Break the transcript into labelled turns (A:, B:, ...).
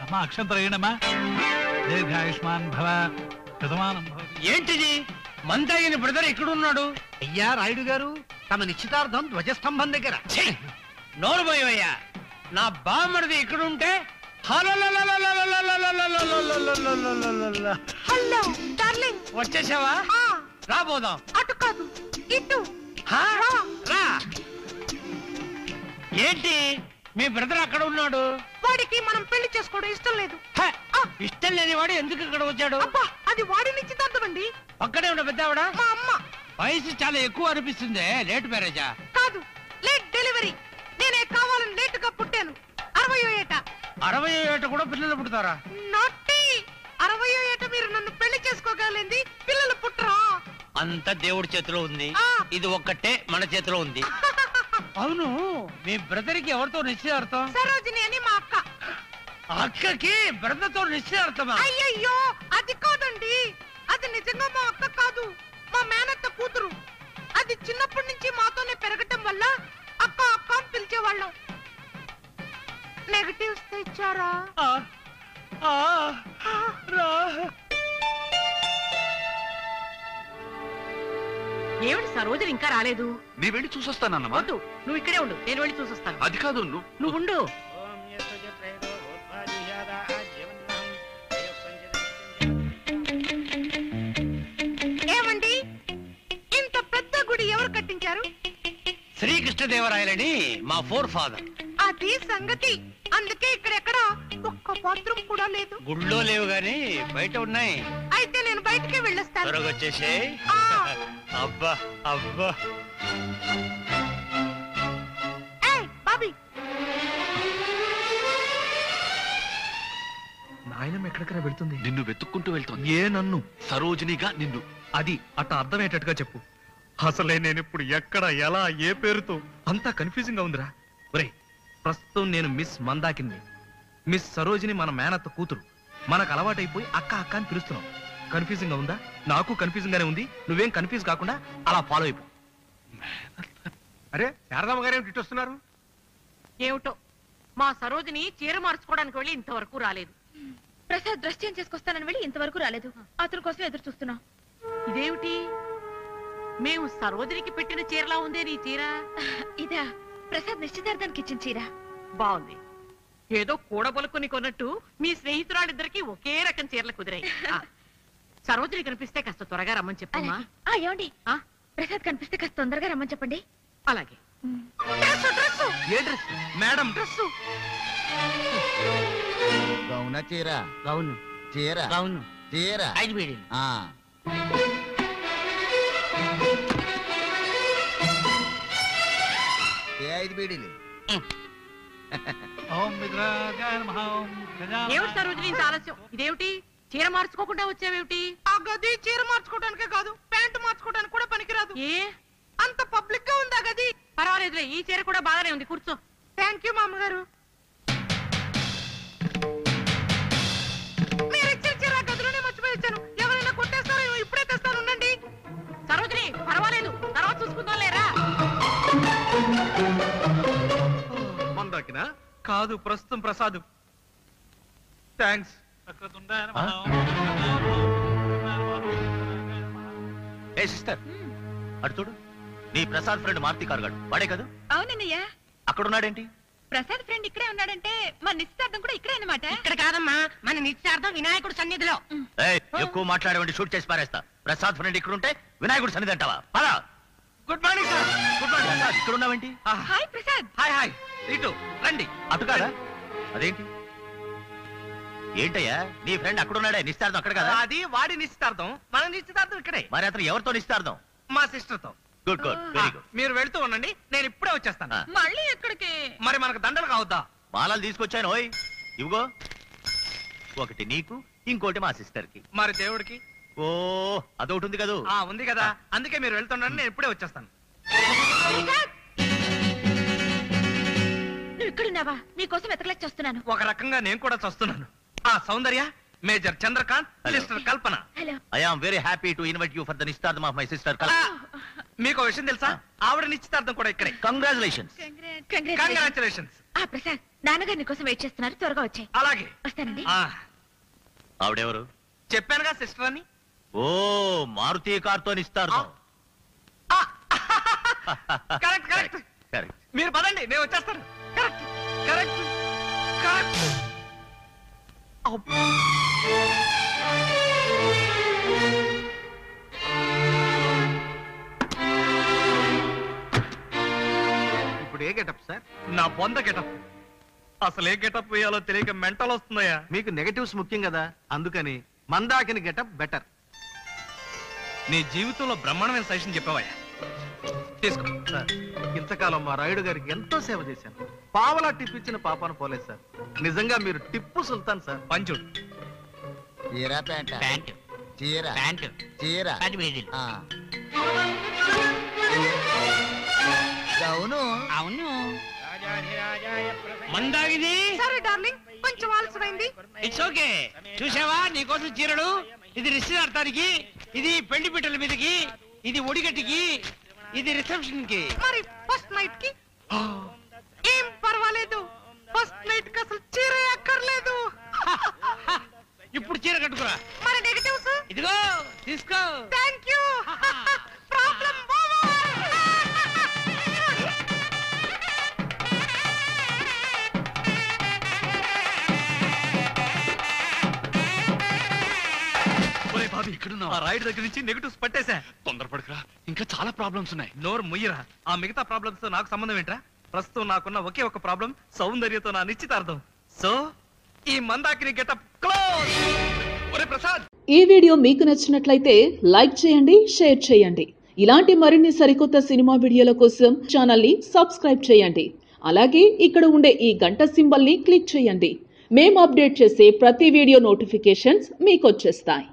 A: అమ్మా అక్షంతరేణమ్మా దీర్ఘాయుష్మాన్ భవ శతమానం భవ.
B: ఏంటిది మందగిన బ్రదర్ ఎక్కడున్నాడు?
C: అయ్యా రాయుడు గారు, తమ నిశ్చితార్థం ధ్వజస్తంభం దగ్గర.
B: నోరు పోయవయ్యా, నా బామ్మడిది ఇక్కడుంటే
D: హలో డార్లింగ్,
B: వచ్చేసావా? రాబోదాం.
D: అటు కాదు ఇటు.
B: రా. ఏంటి మీ బ్రదర్ అక్కడ ఉన్నాడు?
D: వాడికి మనం పెళ్లి చేసుకోవడం ఇష్టం లేదు.
B: ఇష్టం లేని వాడు ఎందుకు ఇక్కడ వచ్చాడు?
D: అబ్బా, అది వాడి నిశ్చితార్థం అండి.
B: పక్కనే ఉన్న పెద్దావిడ
D: మా అమ్మ.
B: వయసు చాలా ఎక్కువ అనిపిస్తుంది. లేట్ మ్యారేజా?
D: కాదు, లేట్ డెలివరీ. నేనే కావాలని లేట్ గా పుట్టాను. 60వ ఏట.
B: 60వ ఏట కూడా పిల్లలు పుడతారా?
D: నాటి 60వ ఏట మీరు నన్ను పెళ్లి చేసుకోగలింది, పిల్లలు పుట్టరా?
B: అంత దేవుడి చేతిలో ఉంది. ఇది ఒక్కటే మన చేతిలో ఉంది. అవును, మీ బ్రదర్ కి ఎవరితో నిశ్చయార్థం?
D: సరోజిని అని మా అక్క.
B: అక్కకి బ్రదర్ తో నిశ్చయార్థమా?
D: అయ్యయ్యో, అది కాదండి. అది నిజంగా మా అక్క కాదు, మా మేనత్త కూతురు. అది చిన్నప్పటి నుంచి మాతోనే పెరగటం వల్ల అక్క అక్క అని పిలిచేవాళ్ళం. నెగటివ్స్ తెచ్చారా?
E: ఏమిటి సరోజని ఇంకా రాలేదు?
F: నీ వెళ్ళి చూసొస్తానన్నమా.
E: వద్దు, నువ్వు ఇక్కడే ఉండు, నేను వెళ్ళి చూసొస్తాను.
F: అది కాదు,
E: నువ్వు ఉండు.
D: ఏమండి, ఇంత పెద్ద గుడి ఎవరు కట్టించారు?
B: శ్రీకృష్ణదేవరాయలని మా ఫోర్ ఫాదర్.
D: అది సంగతి. అందుకే ఇక్కడెక్కడ ఒక్క బాత్రూమ్ కూడా లేదు.
B: గుళ్ళో లేవు గాని బయట ఉన్నాయి.
D: అయితే నేను బయటికి వెళ్ళొస్తాను.
B: త్వరగా వచ్చేసే. అబ్బా అబ్బా.
D: బాబీ,
C: నాయనం ఎక్కడికైనా వెళ్తుంది.
F: నిన్ను వెతుక్కుంటూ వెళ్తుంది.
C: ఏ నన్ను?
F: సరోజినిగా నిన్ను.
C: అది అట్ట అర్థమయ్యేటట్టుగా చెప్పు. అసలే నేను ఇప్పుడు ఎక్కడ, ఎలా, ఏ పేరుతో అంతా కన్ఫ్యూజింగ్ గా ఉందిరా. ఒరేయ్, ప్రస్తుతం నేను మిస్ మందాకిని, మిస్ సరోజిని మన మేనత్త కూతురు. మనకు అలవాటైపోయి అక్క అక్క అని పిలుస్తున్నాం. కన్ఫ్యూజింగ్ గా ఉందా? నాకు కన్ఫ్యూజింగ్ గానే ఉంది. నువ్వేం కన్ఫ్యూజ్ కాకుండా అలా ఫాలో అయిపో.
G: అరే శారదమ్మ గారు ఏమిటి వస్తున్నారు?
E: ఏమిటో మా సరోజిని చీర మార్చుకోవడానికి వెళ్ళి ఇంతవరకు రాలేదు.
H: ప్రసాద్ డ్రెస్ చేంజ్ చేసుకొస్తానని వెళ్ళి ఇంతవరకు రాలేదు. అతని కోసం ఎదురు చూస్తున్నా.
E: ఇదేమిటి, మేము సరోజినికి పెట్టిన చీరలా ఉందే నీ చీర?
H: ఇదా ప్రసాద్ నిశ్చితార్థానికి ఇచ్చిన చీర.
E: బాగుంది. ఏదో కూడబలుకుని కొన్నట్టు మీ స్నేహితురాలిద్దరికి ఒకే రకం చీరలు కుదిరాయి. సరోజిని కనిపిస్తే కాస్త త్వరగా రమ్మని చెప్పమ్మా.
H: ఏమండి, ప్రసాద్ కనిపిస్తే కాస్త తొందరగా రమ్మని చెప్పండి.
E: అలాగే.
C: ఏ డ్రెస్ మేడం? డ్రెస్
I: గౌన చీర,
B: గౌను
I: చీర,
B: గౌను
I: చీర,
B: 5 బీడీలు.
I: ఏ 5 బీడీలు?
A: ఓం విద్రాజాయ నమః. ఓం
E: ఏమిటి సరోజిని ఇంత ఆలస్యం? ఇదేమిటి చీర మార్చుకోకుండా వచ్చావేమిటి?
D: ఆ గది చీర మార్చుకోవడానికే కాదు, ప్యాంటు మార్చుకోవడానికి కూడా పనికిరాదు.
E: ఏ
D: అంత పబ్లిక్ గా ఉందా గది?
E: పర్వాలేదులే, ఈ చీర కూడా బాగానే ఉంది. కూర్చో.
D: థ్యాంక్ యూ మామగారు. మీరు ఇచ్చిన చీర గదిలోనే మర్చిపోయి వచ్చాను. ఎవరైనా కొట్టేస్తారో ఇప్పుడే తెస్తాను, ఉండండి.
E: సరోజిని పర్వాలేదు, తర్వాత చూసుకుందాం లేరా.
C: మందాకినా? కాదు, ప్రస్తుతం ప్రసాద్. థ్యాంక్స్.
A: వక్రతుండాయ నమః.
J: ఏ సిస్టర్, అటు చూడు. నీ ప్రసాద్ ఫ్రెండ్ మారుతి కార్గాడు వాడే కదా?
H: అవునన్నయ్యా.
J: అక్కడున్నాడేంటి?
H: ప్రసాద్ ఫ్రెండ్ ఇక్కడే ఉన్నాడంటే మన నిశ్చితార్థం కూడా ఇక్కడే అన్నమాట.
B: ఇక్కడ కాదమ్మా, మన నిశ్చితార్థం వినాయకుడు సన్నిధిలో.
J: ఎక్కువ మాట్లాడేవండి, షూట్ చేసి పారేస్తా. ప్రసాద్ ఫ్రెండ్ ఇక్కడ ఉంటే వినాయకుడు సన్నిధి అంటావా? పదా.
C: Good morning sir.
J: Good morning. ఇక్కడ ఉన్నావేంటి?
H: హాయ్ ప్రసాద్.
C: Hi hi. ఇటు రండి.
J: అటు కాదా? అదేంటి? ఏంటయ్యా, నీ ఫ్రెండ్ అక్కడున్నాడే, నిశ్చితార్థం అక్కడ కదా?
C: అది వాడి నిశ్చితార్థం, మన నిశ్చితార్థం ఇక్కడే.
J: మరి అతను ఎవరితో నిశ్చితార్థం?
C: మా సిస్టర్ తో.
J: Good good, very good.
C: మీరు వెళ్తూ ఉండండి, నేను ఇప్పుడే వచ్చేస్తాను.
H: మళ్ళీ ఎక్కడికి?
C: మరి మనకు దండలు కావద్దా?
J: మాలలు తీసుకొచ్చాను. ఓయ్ ఇవిగో, ఒకటి నీకు, ఇంకోటి మా సిస్టర్ కి.
C: మరి దేవుడికి?
J: ఓ అదొకటి ఉంది కదా?
C: ఉంది కదా, అందుకే మీరు వెళ్తుండండి, నేను ఇప్పుడే వచ్చేస్తాను.
H: నువ్వు ఇక్కడున్నావా? నీకోసం వెతకలేక చేస్తున్నాను.
C: ఒక రకంగా నేను కూడా చస్తున్నాను. Soundarya, major Chandrakant, sister Kalpana.
H: Hello.
J: I am very happy to invite you for the నిశ్చితార్థం ఆఫ్ మై సిస్టర్
C: మీకు విషయం తెలుసా? ఆవిడ నిశ్చితార్థం కూడా ఇక్కడే.
J: కంగ్రాచులేషన్స్.
C: కంగ్రాచులేషన్స్.
H: ప్రసాద్, నాన్నగారి కోసం వెయిట్ చేస్తున్నారు, త్వరగా వచ్చాయి.
C: అలాగే
H: వస్తానండి.
J: ఆవిడెవరు?
C: చెప్పానుగా సిస్టర్ అని.
J: ఓ, మారుతి కార్తో నిశ్చితార్థం.
C: Correct correct.
J: కరెక్ట్.
C: మీరు పదండి, నేను వచ్చేస్తాను. Correct correct correct.
G: ఇప్పుడు ఏ గెటప్ సార్?
C: నా బొంద గెటప్. అసలు ఏ గెటప్ వేయాలో తెలియక మెంటల్ వస్తుందయ్యా.
G: మీకు నెగటివ్స్ ముఖ్యం కదా, అందుకని మందాకిని గెటప్ బెటర్.
C: నీ జీవితంలో బ్రహ్మాండమైన సజెషన్ చెప్పావయ్యా. తీసుకో
G: సార్, ఇంతకాలం మా రాయుడు గారికి ఎంతో సేవ చేశాను. పావలా టిప్ ఇచ్చిన పాపాను పోలేదు సార్. నిజంగా మీరు టిప్పు సుల్తాన్ సార్.
C: పంచుడు.
I: చీర ప్యాంట
B: ప్యాంటు
I: చీర
B: ప్యాంటు
I: చీర
B: ప్యాంటు వేదిలు.
I: అవును
B: అవును. మందాగిది.
D: సరే డార్లింగ్, కొంచెం ఆలస్యమైంది.
B: It's okay. చూసావా, నీకోసం చీరలు. ఇది నిశ్చితార్థానికి, ఇది పెళ్లి పిట్టల మీదకి, ఇది ఒడిగట్టికి, ఇది రిసెప్షన్ కి.
D: మరి ఫస్ట్ నైట్ కి ఏం పర్వాలేదు. ఫస్ట్ నైట్ కి అసలు చీర అక్కర్లేదు.
B: ఇప్పుడు చీర కట్టుకురా.
D: మరి నెగటివ్స్?
B: ఇదిగో తీసుకో.
D: Thank you. ప్రాబ్లం
F: ఇక్కడున్నావా?
C: ఆ రాయుడు దగ్గర నుంచి నెగటివ్స్ పట్టేశా.
F: తొందరపడకరా, ఇంకా చాలా ప్రాబ్లమ్స్ ఉన్నాయి.
C: నోరు ముయ్యరా. ఆ మిగతా ప్రాబ్లమ్స్ తో నాకు సంబంధం ఏంట్రా? ప్రస్తుతం నాకున్న ఒకే ఒక ప్రాబ్లం, సౌందర్యతో నా నిశ్చితార్థం. సో ఈ మందాకిని గెటప్ క్లోజ్. ఒరే ప్రసాద్,
K: ఈ వీడియో మీకు నచ్చినట్లయితే లైక్ చేయండి, షేర్ చేయండి. ఇలాంటి మరిన్ని సరికొత్త సినిమా వీడియోల కోసం ఛానల్ ని సబ్స్క్రైబ్ చేయండి. అలాగే ఇక్కడ ఉండే ఈ గంట సింబల్ ని క్లిక్ చేయండి. మేము అప్డేట్ చేసే ప్రతి వీడియో నోటిఫికేషన్స్ మీకు వచ్చేస్తాయి.